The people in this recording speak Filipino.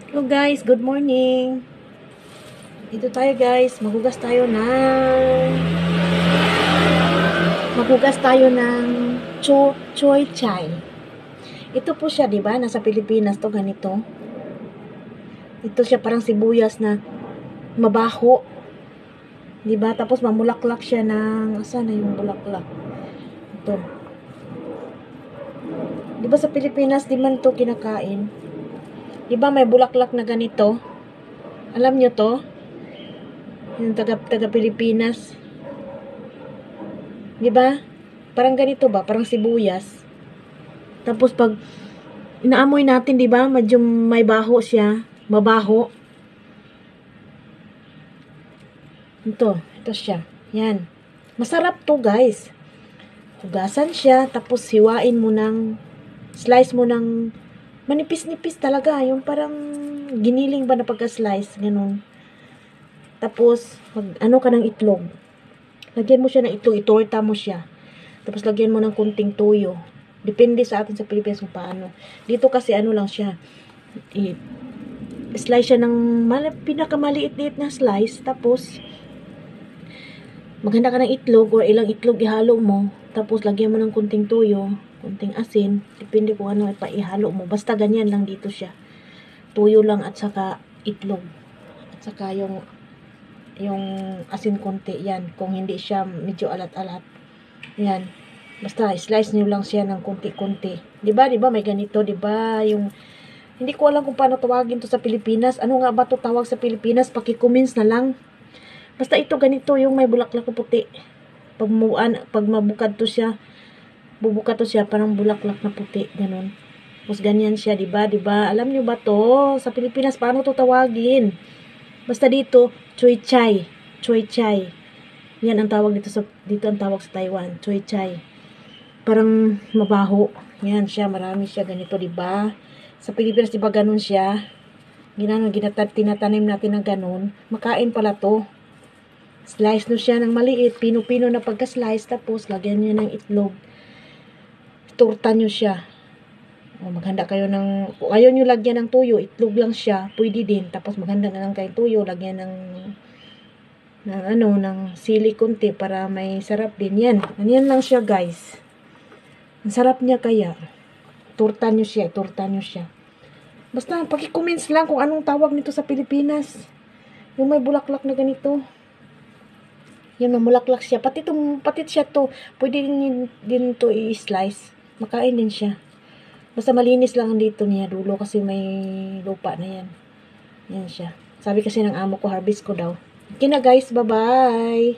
Hello guys, good morning. Dito tayo guys, maghugas tayo ng choy chai. Ito po siya, 'di ba? Nasa Pilipinas to ganito. Ito siya parang sibuyas na mabaho. 'Di ba? Tapos mamulaklak siya ng saan na yung bulaklak? Ito. 'Di ba sa Pilipinas di man to kinakain? 'Di ba may bulaklak na ganito? Alam nyo to? Yung taga Pilipinas. 'Di ba? Parang ganito ba? Parang sibuyas. Tapos pag inaamoy natin, 'di ba? Medyo may baho siya, mabaho. Ito siya. Yan. Masarap to, guys. Hugasan siya, tapos hiwain mo slice mo ng manipis-nipis talaga, yung parang giniling ba na pagka-slice, ganun. Tapos ano ka ng itlog. Lagyan mo siya ng itlog, itorta mo siya. Tapos lagyan mo ng kunting toyo. Depende sa atin sa Pilipinas kung paano. Dito kasi ano lang siya. Slice siya ng pinakamaliit-liit na slice. Tapos, maghanda ka ng itlog or ilang itlog ihalo mo. Tapos, lagyan mo ng kunting toyo, kunting asin. Depende kung ano ihalo mo. Basta ganyan lang dito siya. Toyo lang at saka itlog. At saka yung asin konti. Yan. Kung hindi siya medyo alat-alat. Yan. Basta slice niyo lang siya ng konti-konti. 'Di ba may ganito, 'di ba? Yung hindi ko alam kung paano tawagin to sa Pilipinas. Ano nga ba to tawag sa Pilipinas? Paki-comments na lang. Basta ito ganito yung may bulaklak na puti. Pag mabukad to siya, bubukad to siya parang bulaklak na puti, ganun. Tapos ganyan siya, 'di ba? Alam niyo ba to? Sa Pilipinas paano to tawagin? Basta dito, choy chai. Choy chai. Yan ang tawag dito ang tawag sa Taiwan, choy chai. Parang mabaho. Yan siya, marami siya ganito, 'di ba? Sa Pilipinas 'di ba ganun siya? Tinatanim natin ng ganun. Makain pala 'to. Slice no siya ng maliit, pino-pino na pagka-slice, tapos lagyan niyo ng itlog. Torta niyo siya. O maghanda kayo kung ayaw niyo lagyan ng tuyo, itlog lang siya, pwede din. Tapos maghanda na lang kayo tuyo, lagyan ng sili konti para may sarap din. Yan lang siya, guys. Ang sarap niya kaya. Torta nyo siya. Basta, paki-comments lang kung anong tawag nito sa Pilipinas. Yung may bulaklak na ganito. Yan, mamulaklak siya. Pati siya to. Pwede din to i-slice. Makain din siya. Basta malinis lang dito niya dulo kasi may lupa na yan. Yan siya. Sabi kasi ng amo ko, harvest ko daw. Okay na guys, bye-bye.